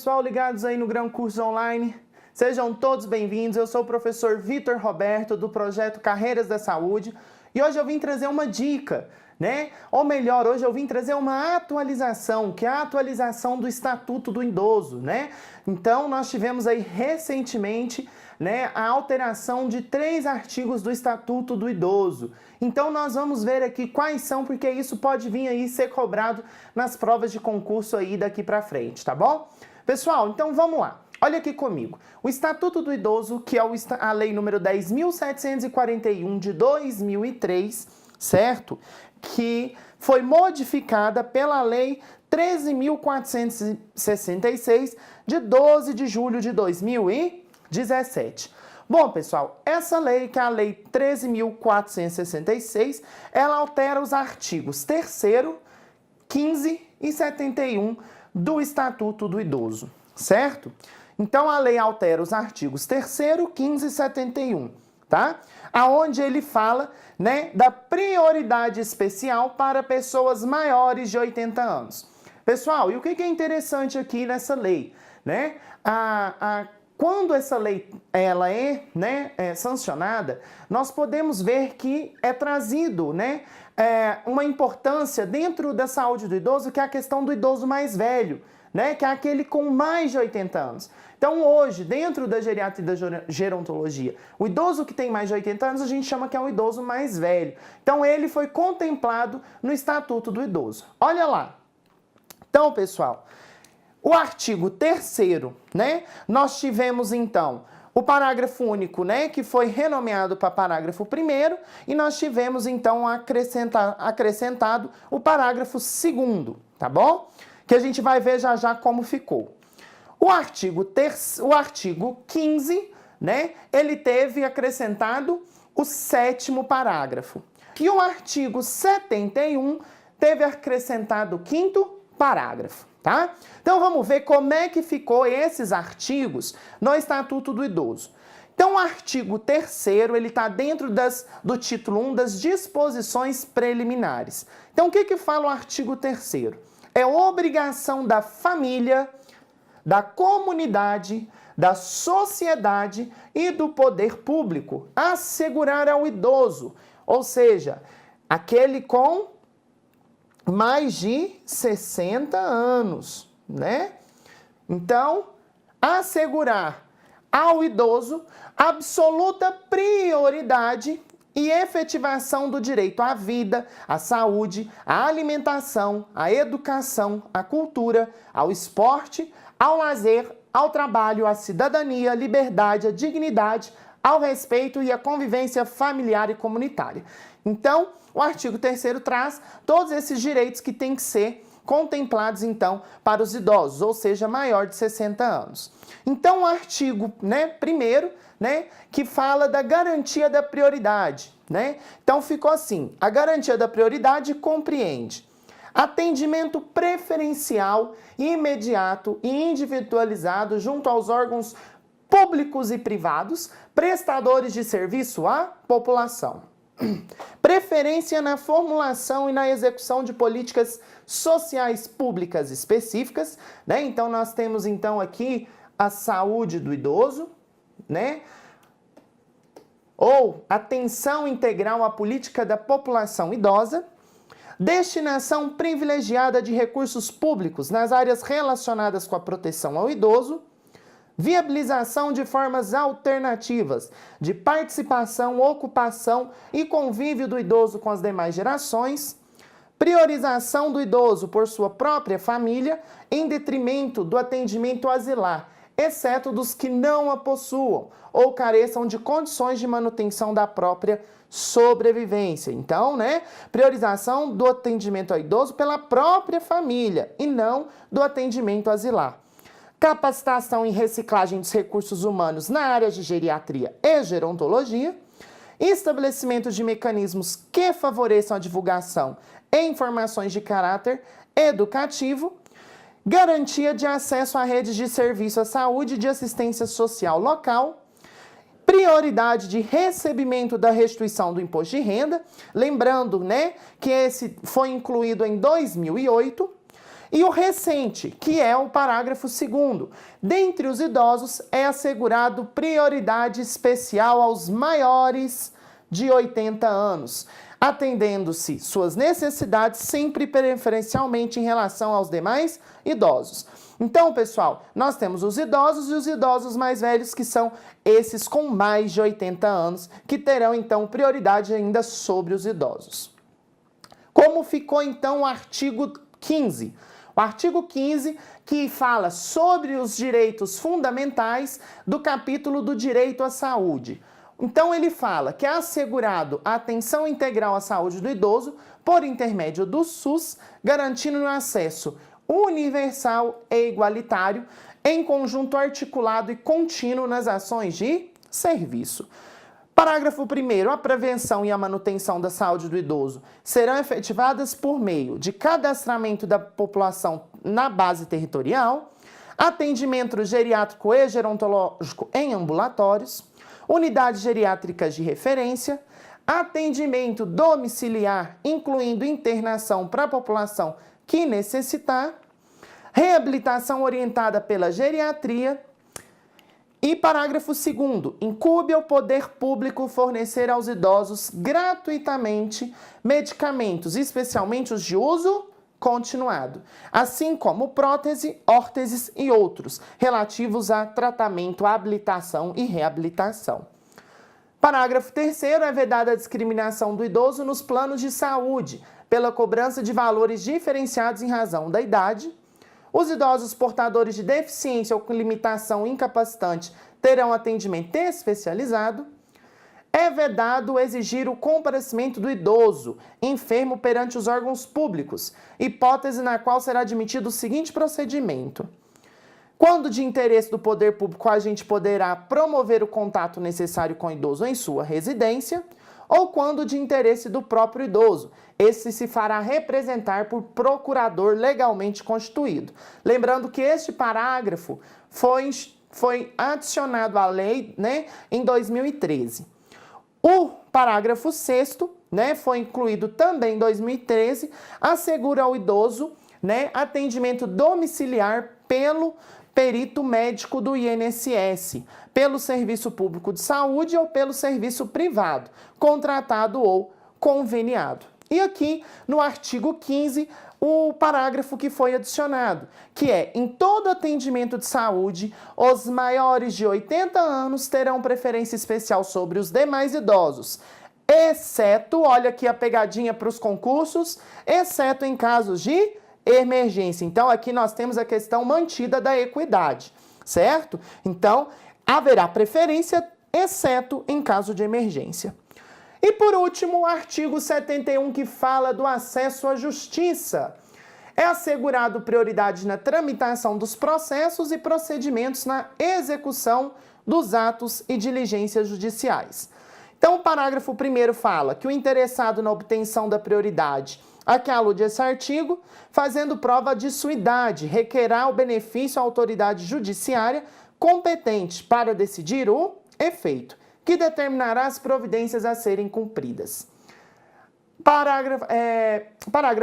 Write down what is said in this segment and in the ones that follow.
pessoal ligados aí no Grão Cursos Online. Sejam todos bem-vindos. Eu sou o professor Vitor Roberto do projeto Carreiras da Saúde e hoje eu vim trazer uma dica, né? Ou melhor, hoje eu vim trazer uma atualização, que é a atualização do Estatuto do Idoso, né? Então, nós tivemos aí recentemente, né, a alteração de 3 artigos do Estatuto do Idoso. Então, nós vamos ver aqui quais são, porque isso pode vir aí ser cobrado nas provas de concurso aí daqui pra frente, tá bom? Pessoal, então vamos lá. Olha aqui comigo. O Estatuto do Idoso, que é a lei número 10.741 de 2003, certo? Que foi modificada pela lei 13.466 de 12 de julho de 2017. Bom, pessoal, essa lei, que é a lei 13.466, ela altera os artigos 3º, 15 e 71 do Estatuto do Idoso, certo? Então, a lei altera os artigos 3º, 15 e 71, tá? Aonde ele fala, né, da prioridade especial para pessoas maiores de 80 anos. Pessoal, e o que é interessante aqui nessa lei, né? Quando essa lei ela é sancionada, nós podemos ver que é trazido, né, uma importância dentro da saúde do idoso, que é a questão do idoso mais velho, né, que é aquele com mais de 80 anos. Então, hoje, dentro da geriatria e da gerontologia, o idoso que tem mais de 80 anos, a gente chama que é um idoso mais velho. Então, ele foi contemplado no Estatuto do Idoso. Olha lá. Então, pessoal, o artigo 3º, né, nós tivemos, então, o parágrafo único, né, que foi renomeado para parágrafo 1º, e nós tivemos, então, acrescentado o parágrafo 2º, tá bom? Que a gente vai ver já já como ficou. O artigo 15, né, ele teve acrescentado o 7º parágrafo. E o artigo 71 teve acrescentado o 5º parágrafo, tá? Então vamos ver como é que ficou esses artigos no Estatuto do Idoso. Então o artigo 3º, ele está dentro do título 1 das disposições preliminares. Então o que fala o artigo 3º? É obrigação da família, da comunidade, da sociedade e do poder público assegurar ao idoso, ou seja, aquele com mais de 60 anos, né? Então, assegurar ao idoso absoluta prioridade e efetivação do direito à vida, à saúde, à alimentação, à educação, à cultura, ao esporte, ao lazer, ao trabalho, à cidadania, à liberdade, à dignidade, ao respeito e à convivência familiar e comunitária. Então, o artigo 3º traz todos esses direitos que têm que ser contemplados, então, para os idosos, ou seja, maior de 60 anos. Então, o artigo, né, 1º, né, que fala da garantia da prioridade, né? Então, ficou assim: a garantia da prioridade compreende atendimento preferencial, imediato e individualizado junto aos órgãos públicos e privados, prestadores de serviço à população. Preferência na formulação e na execução de políticas sociais públicas específicas, né? Então, nós temos, então, aqui a saúde do idoso, né? Ou atenção integral à política da população idosa, destinação privilegiada de recursos públicos nas áreas relacionadas com a proteção ao idoso, viabilização de formas alternativas de participação, ocupação e convívio do idoso com as demais gerações, priorização do idoso por sua própria família em detrimento do atendimento asilar, exceto dos que não a possuam ou careçam de condições de manutenção da própria sobrevivência. Então, né, priorização do atendimento ao idoso pela própria família e não do atendimento asilar. Capacitação em reciclagem dos recursos humanos na área de geriatria e gerontologia, estabelecimento de mecanismos que favoreçam a divulgação e informações de caráter educativo, garantia de acesso a redes de serviço à saúde e de assistência social local, prioridade de recebimento da restituição do imposto de renda, lembrando, né, que esse foi incluído em 2008, E o recente, que é o parágrafo 2º. Dentre os idosos é assegurado prioridade especial aos maiores de 80 anos, atendendo-se suas necessidades sempre preferencialmente em relação aos demais idosos. Então, pessoal, nós temos os idosos e os idosos mais velhos, que são esses com mais de 80 anos, que terão, então, prioridade ainda sobre os idosos. Como ficou, então, o artigo 15? O artigo 15, que fala sobre os direitos fundamentais do capítulo do direito à saúde. Então, ele fala que é assegurado a atenção integral à saúde do idoso por intermédio do SUS, garantindo o acesso universal e igualitário, em conjunto articulado e contínuo nas ações de serviço. Parágrafo 1º. A prevenção e a manutenção da saúde do idoso serão efetivadas por meio de cadastramento da população na base territorial, atendimento geriátrico e gerontológico em ambulatórios, unidades geriátricas de referência, atendimento domiciliar, incluindo internação para a população que necessitar, reabilitação orientada pela geriatria. E parágrafo 2º, incumbe ao poder público fornecer aos idosos gratuitamente medicamentos, especialmente os de uso continuado, assim como prótese, órteses e outros, relativos a tratamento, habilitação e reabilitação. Parágrafo 3º, é vedada a discriminação do idoso nos planos de saúde, pela cobrança de valores diferenciados em razão da idade. Os idosos portadores de deficiência ou com limitação incapacitante terão atendimento especializado. É vedado exigir o comparecimento do idoso enfermo perante os órgãos públicos, hipótese na qual será admitido o seguinte procedimento. Quando de interesse do poder público, o agente poderá promover o contato necessário com o idoso em sua residência, ou quando de interesse do próprio idoso. Esse se fará representar por procurador legalmente constituído. Lembrando que este parágrafo foi adicionado à lei, em 2013. O parágrafo 6º, foi incluído também em 2013, assegura ao idoso, atendimento domiciliar pelo perito médico do INSS, pelo Serviço Público de Saúde ou pelo serviço privado, contratado ou conveniado. E aqui, no artigo 15, o parágrafo que foi adicionado, que é: em todo atendimento de saúde, os maiores de 80 anos terão preferência especial sobre os demais idosos, exceto, olha aqui a pegadinha para os concursos, exceto em casos de emergência. Então, aqui nós temos a questão mantida da equidade, certo? Então, haverá preferência, exceto em caso de emergência. E por último, o artigo 71, que fala do acesso à justiça. É assegurado prioridade na tramitação dos processos e procedimentos na execução dos atos e diligências judiciais. Então, o parágrafo 1º fala que o interessado na obtenção da prioridade a que alude esse artigo, fazendo prova de sua idade, requerá o benefício à autoridade judiciária competente para decidir o efeito, que determinará as providências a serem cumpridas. Parágrafo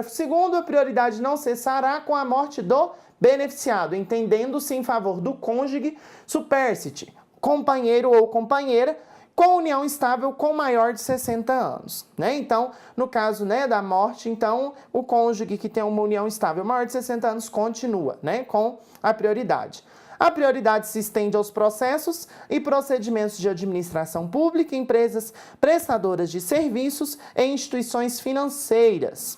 2º, a prioridade não cessará com a morte do beneficiado, entendendo-se em favor do cônjuge supérstite, companheiro ou companheira, com união estável com maior de 60 anos, Então, no caso, da morte, então, o cônjuge que tem uma união estável maior de 60 anos continua, com a prioridade. A prioridade se estende aos processos e procedimentos de administração pública, empresas prestadoras de serviços e instituições financeiras.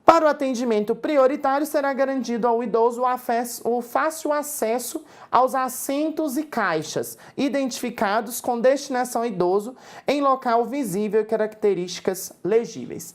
Para o atendimento prioritário, será garantido ao idoso o fácil acesso aos assentos e caixas, identificados com destinação ao idoso em local visível e características legíveis.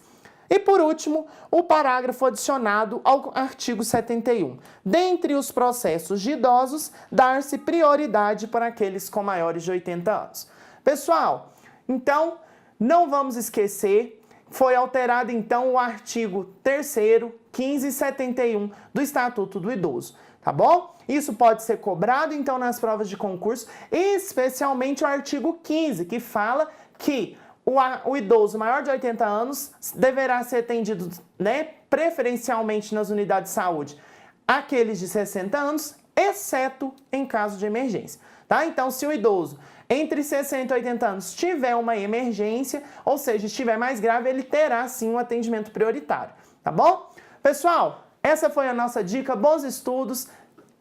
E, por último, o parágrafo adicionado ao artigo 71. Dentre os processos de idosos, dar-se prioridade para aqueles com maiores de 80 anos. Pessoal, então, não vamos esquecer. Foi alterado, então, o artigo 3º, 15 e 71 do Estatuto do Idoso, tá bom? Isso pode ser cobrado, então, nas provas de concurso, especialmente o artigo 15, que fala que o idoso maior de 80 anos deverá ser atendido, né, preferencialmente nas unidades de saúde, aqueles de 60 anos, exceto em caso de emergência, tá? Então, se o idoso entre 60 e 80 anos tiver uma emergência, ou seja, estiver mais grave, ele terá sim um atendimento prioritário, tá bom? Pessoal, essa foi a nossa dica, bons estudos,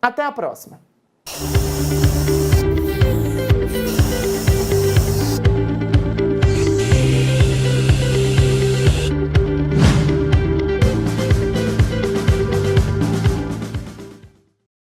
até a próxima!